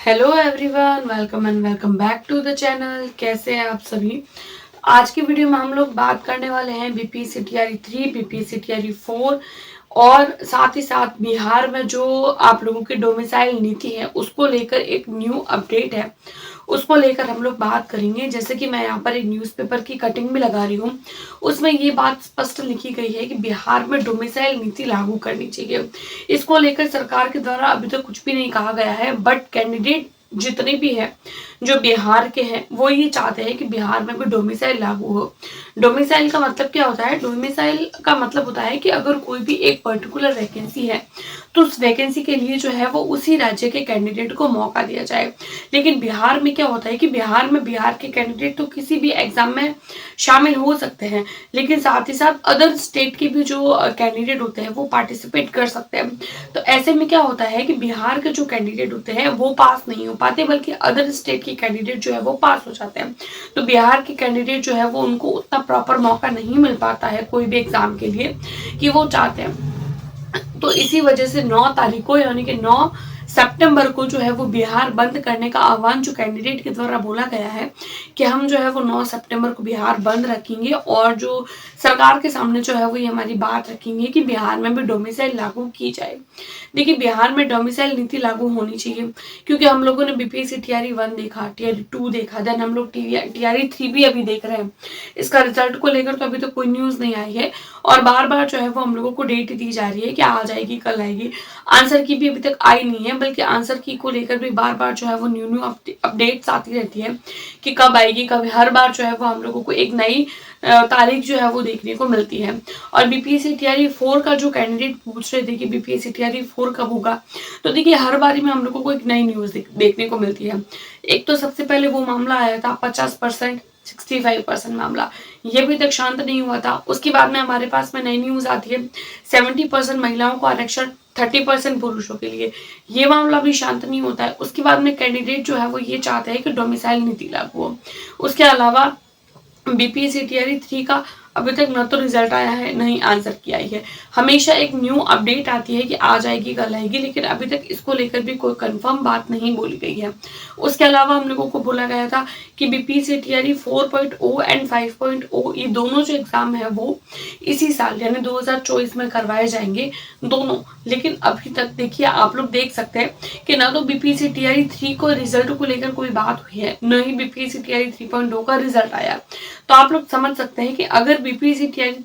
Hello everyone, welcome and welcome back to the channel. कैसे हैं आप सभी। आज की वीडियो में हम लोग बात करने वाले हैं बीपीएससी टीआरई 3, बीपीएससी टीआरई 4 और साथ ही साथ बिहार में जो आप लोगों की डोमिसाइल नीति है उसको लेकर एक न्यू अपडेट है, उसको लेकर हम लोग बात करेंगे। जैसे कि मैं यहाँ पर एक न्यूज़पेपर की कटिंग भी लगा रही हूँ, उसमें ये बात स्पष्ट लिखी गई है कि बिहार में डोमिसाइल नीति लागू करनी चाहिए। इसको लेकर सरकार के द्वारा अभी तक कुछ भी नहीं कहा गया है, बट कैंडिडेट जितने भी हैं जो बिहार के हैं वो ये चाहते हैं कि बिहार में भी डोमिसाइल लागू हो। डोमिसाइल का मतलब क्या होता है? डोमिसाइल का मतलब होता है कि अगर कोई भी एक पर्टिकुलर वैकेंसी है तो उस वैकेंसी के लिए जो है वो उसी राज्य के कैंडिडेट को मौका दिया जाए। लेकिन बिहार में क्या होता है कि बिहार के कैंडिडेट तो किसी भी एग्जाम में शामिल हो सकते हैं, लेकिन साथ ही साथ अदर स्टेट के भी जो कैंडिडेट होते हैं वो पार्टिसिपेट कर सकते हैं। तो ऐसे में क्या होता है कि बिहार के जो कैंडिडेट होते हैं वो पास नहीं हो पाते, बल्कि अदर स्टेट के कैंडिडेट जो है वो पास हो जाते हैं। तो बिहार के कैंडिडेट जो है वो उनको उतना प्रॉपर मौका नहीं मिल पाता है कोई भी एग्जाम के लिए कि वो चाहते हैं। तो इसी वजह से 9 तारीख को यानी कि 9 सितंबर को जो है वो बिहार बंद करने का आह्वान जो कैंडिडेट के द्वारा बोला गया है कि हम जो है वो 9 सितंबर को बिहार बंद रखेंगे और जो सरकार के सामने जो है वो ये हमारी बात रखेंगे कि बिहार में भी डोमिसाइल लागू की जाए। देखिए, बिहार में डोमिसाइल नीति लागू होनी चाहिए, क्योंकि हम लोगों ने बीपीएससी टीआरई 1 देखा, टीआरई 2 देखा, देन हम लोग टीआरई 3 भी अभी देख रहे हैं। इसका रिजल्ट को लेकर तो अभी तो कोई न्यूज नहीं आई है और बार बार जो है वो हम लोगों को डेट दी जा रही है कि आज आएगी कल आएगी। आंसर की भी अभी तक आई नहीं है, बल्कि आंसर की को लेकर भी बार बार जो है वो न्यू न्यू अपडेट्स आती रहती है कि कब आएगी कब। हर बार जो है वो हम लोगों को एक नई तारीख जो है वो देखने को मिलती है। और बीपीएससी टीआरई 4 का जो कैंडिडेट पूछ रहे थे कि बीपीएससी टीआरई 4 कब होगा, तो देखिए हर बारी में हम लोगों को एक नई न्यूज देखने को मिलती है। एक तो सबसे पहले वो मामला आया था 50%, 65% मामला, ये अभी तक शांत नहीं हुआ था। उसके बाद में हमारे पास में नई न्यूज आती है 70% महिलाओं को आरक्षण, 30% पुरुषों के लिए, ये मामला भी शांत नहीं होता है। उसके बाद में कैंडिडेट जो है वो ये चाहते हैं कि डोमिसाइल नीति लागू हो। उसके अलावा बीपीएससी टीआरई 3 का अभी तक न तो रिजल्ट आया है न ही आंसर की आई है। हमेशा एक न्यू अपडेट आती है कि आज आएगी कल आएगी, लेकिन अभी तक इसको लेकर भी कोई कंफर्म बात नहीं बोली गई है। उसके अलावा हम लोगों को बोला गया था कि बीपीएससी टीआरई 4.0 एंड 5.0 ये दोनों जो एग्जाम है वो इसी साल यानी 2024 में करवाए जाएंगे दोनों। लेकिन अभी तक देखिए आप लोग देख सकते हैं कि ना तो बीपीएससी टीआरई 3 को रिजल्ट को लेकर कोई बात हुई है, न ही बीपीएससी टीआरई 3.0 का रिजल्ट आया। तो आप लोग समझ सकते हैं कि अगर बीपीएससी टीआरई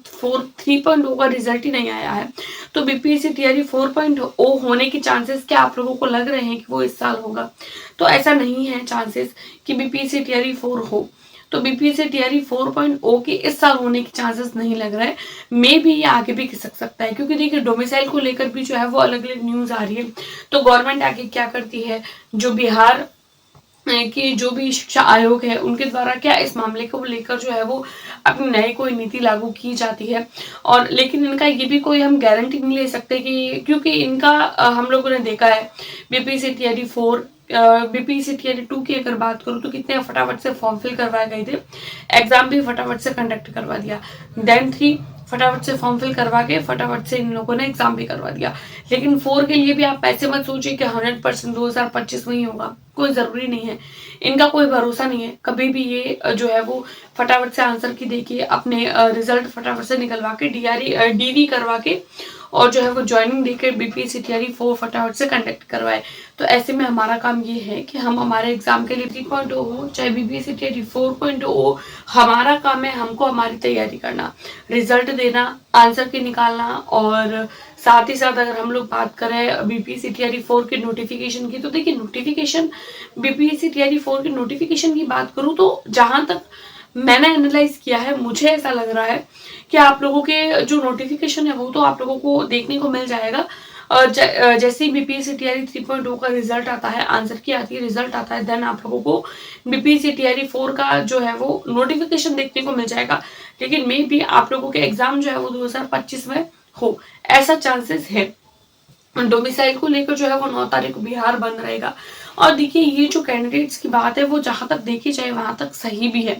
3.0 का रिजल्ट ही नहीं आया है तो बीपीएससी टीआरई 4.0 होने के चांसेस क्या आप लोगों को लग रहे हैं कि वो इस साल होगा? तो ऐसा नहीं है चांसेस कि बीपीएससी टीआरई 4 हो। तो बीपीएससी टीआरई 4.0 के इस साल होने के चांसेस नहीं लग रहे हैं। मे भी ये आगे भी खिसक सकता है, क्योंकि देखिए डोमिसाइल को लेकर भी जो है वो अलग अलग न्यूज आ रही है। तो गवर्नमेंट आगे क्या करती है, जो बिहार कि जो भी शिक्षा आयोग है उनके द्वारा क्या इस मामले को लेकर जो है वो अपनी नई कोई नीति लागू की जाती है। और लेकिन इनका ये भी कोई हम गारंटी नहीं ले सकते कि, क्योंकि इनका हम लोगों ने देखा है बीपीएससी टीआरई 4, बीपीएससी टीआरई 2 की अगर बात करूँ तो कितने फटाफट से फॉर्म फिल करवाए गए थे, एग्जाम भी फटाफट से कंडक्ट करवा दिया। देन 3 फटाफट से फॉर्म फिल करवा के फटाफट से इन लोगों ने एग्जाम भी करवा दिया। लेकिन 4 के लिए भी आप ऐसे मत सोचिए कि 100% 2025 में ही होगा, कोई जरूरी नहीं है। इनका कोई भरोसा नहीं है, कभी भी ये जो है वो फटाफट से आंसर की देखिए अपने रिजल्ट फटाफट से निकलवा के डीवी करवा के और जो है वो ज्वाइनिंग देकर बीपीएससी टीआरई 4 फटाफट से कंडक्ट करवाए। तो ऐसे में हमारा काम ये है कि हम हमारे एग्जाम के लिए 3.0 हो चाहे बीपीएससी टीआरई 4.0 हो, हमारा काम है हमको हमारी तैयारी करना, रिजल्ट देना, आंसर की निकालना। और साथ ही साथ अगर हम लोग बात करें बीपीएससी टीआरई 4 के नोटिफिकेशन की, तो देखिए नोटिफिकेशन बीपीएससी टीआरई 4 के नोटिफिकेशन की बात करूँ तो जहां तक मैंने एनालाइज किया है मुझे ऐसा लग रहा है कि आप लोगों के जो नोटिफिकेशन है वो तो आप लोगों को देखने को मिल जाएगा। जैसे ही बीपीएससी टीआरई 3.0 का रिजल्ट आता है, आंसर की आती है, रिजल्ट आता है, देन आप लोगों को बीपीएससी टीआरई 4 का जो है वो नोटिफिकेशन देखने को मिल जाएगा। लेकिन मे भी आप लोगों के एग्जाम जो है वो 2025 में हो, ऐसा चांसेस है। डोमिसाइल को लेकर जो है वो 9 तारीख को बिहार बंद रहेगा। और देखिए ये जो कैंडिडेट्स की बात है वो जहाँ तक देखी जाए वहाँ तक सही भी है,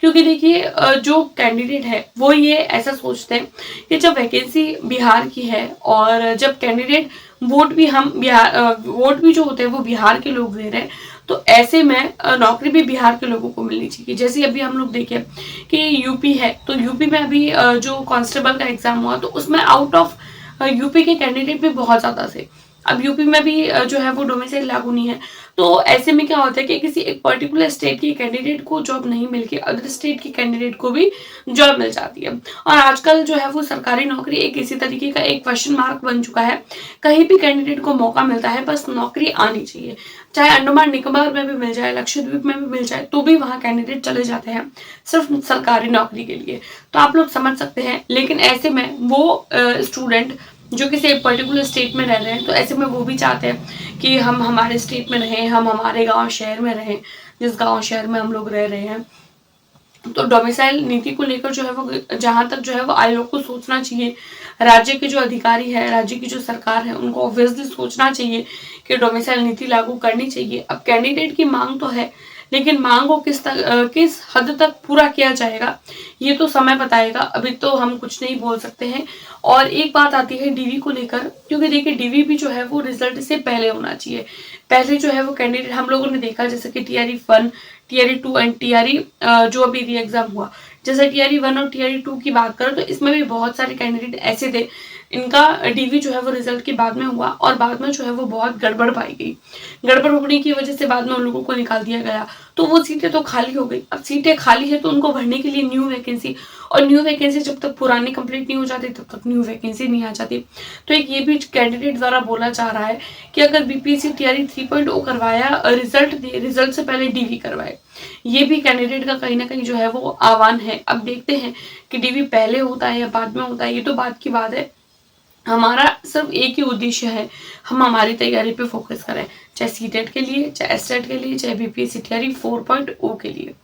क्योंकि देखिए जो कैंडिडेट है वो ये ऐसा सोचते हैं कि जब वैकेंसी बिहार की है और जब कैंडिडेट वोट भी जो होते हैं वो बिहार के लोग दे रहे हैं, तो ऐसे में नौकरी भी बिहार के लोगों को मिलनी चाहिए। जैसे अभी हम लोग देखें कि यूपी है, तो यूपी में अभी जो कांस्टेबल का एग्जाम हुआ तो उसमें आउट ऑफ यूपी के कैंडिडेट भी बहुत ज्यादा थे। अब यूपी में भी जो है वो डोमिसाइल लागू नहीं है, तो ऐसे में क्या होता है कि किसी एक पर्टिकुलर स्टेट के कैंडिडेट को जॉब नहीं मिलके अदर स्टेट के कैंडिडेट को भी जॉब मिल जाती है। और आजकल जो है वो सरकारी नौकरी एक इसी तरीके का एक क्वेश्चन मार्क बन चुका है। कहीं भी कैंडिडेट को मौका मिलता है, बस नौकरी आनी चाहिए, चाहे अंडमान निकोबार में भी मिल जाए, लक्षद्वीप में भी मिल जाए, तो भी वहाँ कैंडिडेट चले जाते हैं सिर्फ सरकारी नौकरी के लिए। तो आप लोग समझ सकते हैं। लेकिन ऐसे में वो स्टूडेंट जो किसी एक पर्टिकुलर स्टेट में रह रहे हैं, तो ऐसे में वो भी चाहते हैं कि हम हमारे स्टेट में रहें, हम हमारे गांव शहर में रहें, जिस गांव शहर में हम लोग रह रहे हैं। तो डोमिसाइल नीति को लेकर जो है वो जहां तक जो है वो आयोग को सोचना चाहिए। राज्य के जो अधिकारी है, राज्य की जो सरकार है, उनको ऑब्वियसली सोचना चाहिए कि डोमिसाइल नीति लागू करनी चाहिए। अब कैंडिडेट की मांग तो है, लेकिन मांग को किस हद तक पूरा किया जाएगा ये तो समय बताएगा, अभी तो हम कुछ नहीं बोल सकते हैं। और एक बात आती है डीवी को लेकर, क्योंकि देखिए डीवी भी जो है वो रिजल्ट से पहले होना चाहिए। पहले जो है वो कैंडिडेट हम लोगों ने देखा, जैसे कि टीआरई 1, टीआरई 2 एंड टीआरई जो अभी री एग्जाम हुआ, जैसे टीआरई 1 और टीआरई 2 की बात करें तो इसमें भी बहुत सारे कैंडिडेट ऐसे थे इनका डीवी जो है वो रिजल्ट के बाद में हुआ और बाद में जो है वो बहुत गड़बड़ पाई गई। गड़बड़ होने की वजह से बाद में उन लोगों को निकाल दिया गया, तो वो सीटें तो खाली हो गई। अब सीटें खाली है तो उनको भरने के लिए न्यू वैकेंसी, और न्यू वैकेंसी जब तक पुरानी कंप्लीट नहीं हो जाती तब तक न्यू वैकेंसी नहीं आ जाती। तो एक ये भी कैंडिडेट द्वारा बोला जा रहा है कि अगर बीपीएससी टीआरई 3.0 करवाया, रिजल्ट से पहले डीवी करवाए। ये भी कैंडिडेट का कहीं ना कहीं जो है वो आह्वान है। अब देखते हैं कि डीवी पहले होता है या बाद में होता है, ये तो बात की बात है। हमारा सिर्फ एक ही उद्देश्य है, हम हमारी तैयारी पे फोकस करें, चाहे सीटेट के लिए, चाहे एसटेट के लिए, चाहे बीपीएससी टीआरई 4.0 के लिए,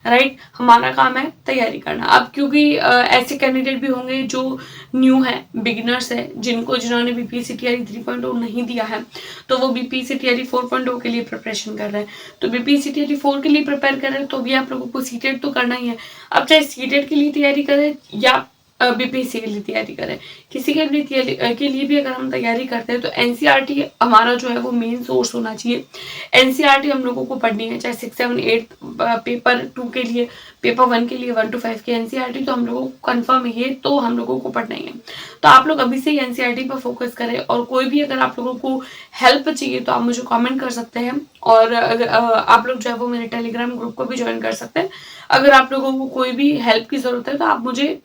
राइट। हमारा काम है तैयारी करना। अब क्योंकि ऐसे कैंडिडेट भी होंगे जो न्यू है, बिगिनर्स है, जिन्होंने बीपीएससी टीआरई 3.0 नहीं दिया है, तो वो बीपीएससी टीआरई 4.0 के लिए प्रिपरेशन कर रहे हैं। तो बीपीएससी टीआरई 4 के लिए प्रिपेयर कर रहे हैं तो भी आप लोगों को सीटेट तो करना ही है। अब चाहे सीटेट के लिए तैयारी करें या बीपीएससी के लिए तैयारी करें, किसी के लिए भी अगर हम तैयारी करते हैं तो एनसीईआरटी हमारा जो है वो मेन सोर्स होना चाहिए। एनसीईआरटी हम लोगों को पढ़नी है, चाहे 6, 7, 8 पेपर 2 के लिए, पेपर 1 के लिए 1 to 5 की एनसीईआरटी तो हम लोगों को कंफर्म है, ये तो हम लोगों को पढ़ना ही है। तो आप लोग अभी से ही एनसीईआरटी पर फोकस करें। और कोई भी अगर आप लोगों को हेल्प चाहिए तो आप मुझे कॉमेंट कर सकते हैं, और अगर आप लोग जो है वो मेरे टेलीग्राम ग्रुप को भी ज्वाइन कर सकते हैं। अगर आप लोगों को कोई भी हेल्प की जरूरत है तो आप मुझे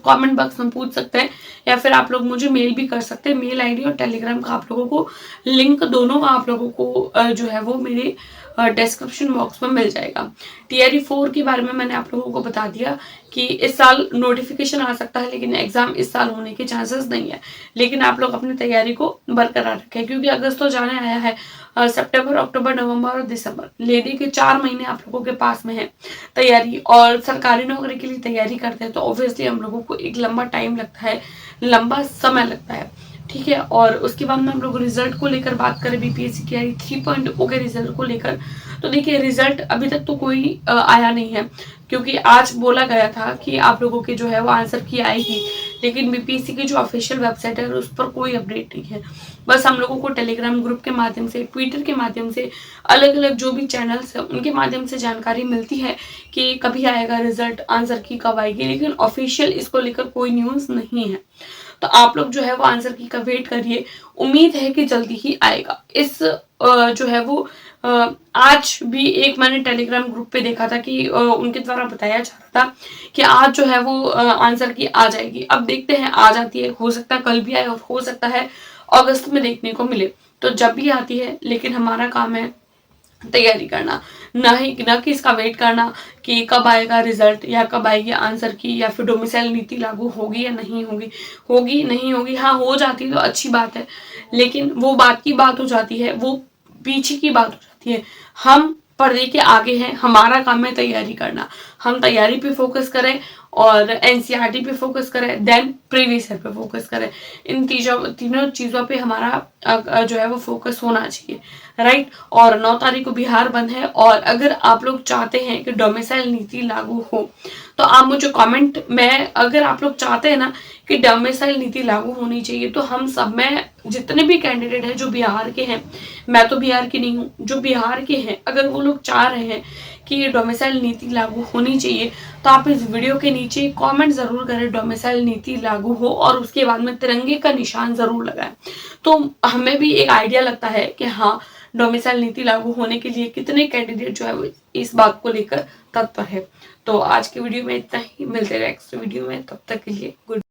कमेंट बॉक्स में पूछ सकते हैं, या फिर आप लोग मुझे मेल भी कर सकते हैं। मेल आईडी और टेलीग्राम का आप लोगों को लिंक, दोनों का आप लोगों को जो है वो मेरे डिस्क्रिप्शन बॉक्स में मिल जाएगा। टीआरई 4 के बारे में मैंने आप लोगों को बता दिया कि इस साल नोटिफिकेशन आ सकता है, लेकिन एग्जाम इस साल होने के चांसेस नहीं है। लेकिन आप लोग अपनी तैयारी को बरकरार रखें, क्योंकि अगस्त तो जाने आया है, सितंबर, अक्टूबर, नवंबर और दिसंबर लेने के 4 महीने आप लोगों के पास में है तैयारी। और सरकारी नौकरी के लिए तैयारी करते हैं तो ऑब्वियसली हम लोगों को एक लंबा टाइम लगता है, लंबा समय लगता है, ठीक है। और उसके बाद में हम लोग रिजल्ट को लेकर बात करें, बीपीएससी टीआरई 3.0 के रिजल्ट को लेकर, तो देखिए रिजल्ट अभी तक तो कोई आया नहीं है, क्योंकि आज बोला गया था कि आप लोगों के जो है वो आंसर की आएगी, लेकिन बीपीएससी की जो ऑफिशियल वेबसाइट है उस पर कोई अपडेट नहीं है। बस हम लोगों को टेलीग्राम ग्रुप के माध्यम से, ट्विटर के माध्यम से, अलग अलग जो भी चैनल्स है उनके माध्यम से जानकारी मिलती है कि कभी आएगा रिजल्ट, आंसर की कब आएगी, लेकिन ऑफिशियल इसको लेकर कोई न्यूज़ नहीं है। तो आप लोग जो है वो आंसर की का वेट करिए, उम्मीद है कि जल्दी ही आएगा। इस जो है वो आज भी एक मैंने टेलीग्राम ग्रुप पे देखा था कि उनके द्वारा बताया जा रहा था कि आज जो है वो आंसर की आ जाएगी। अब देखते हैं, आ जाती है, हो सकता है कल भी आए और हो सकता है अगस्त में देखने को मिले, तो जब भी आती है। लेकिन हमारा काम है तैयारी करना, न कि इसका वेट करना कि कब आएगा रिजल्ट या कब आएगी आंसर की, या फिर डोमिसाइल नीति लागू होगी या नहीं होगी, होगी नहीं होगी। हाँ, हो जाती तो अच्छी बात है, लेकिन वो बात की बात हो जाती है, वो पीछे की बात हो जाती है। हम पर्दे के आगे हैं, हमारा काम है तैयारी करना। हम तैयारी पे फोकस करें और एनसीईआरटी पे फोकस करें, देन प्रीवियस ईयर पे फोकस करें। इन तीनों चीज़ों पे हमारा जो है वो फोकस होना चाहिए, राइट। और 9 तारीख को बिहार बंद है, और अगर आप लोग चाहते हैं कि डोमिसाइल नीति लागू हो तो आप मुझे कमेंट में, अगर आप लोग चाहते हैं ना कि डोमिसाइल नीति लागू होनी चाहिए, तो हम सब में जितने भी कैंडिडेट हैं जो बिहार के हैं, मैं तो बिहार की नहीं हूँ, जो बिहार के हैं, अगर वो लोग चाह रहे हैं कि ये डोमिसाइल नीति लागू होनी चाहिए, तो आप इस वीडियो के नीचे कमेंट जरूर करें डोमिसाइल नीति लागू हो, और उसके बाद में तिरंगे का निशान जरूर लगाएं। तो हमें भी एक आइडिया लगता है कि हाँ, डोमिसाइल नीति लागू होने के लिए कितने कैंडिडेट जो है वो इस बात को लेकर तत्पर है। तो आज की वीडियो में इतना ही, मिलते हैं नेक्स्ट वीडियो में, तब तक के लिए गुड।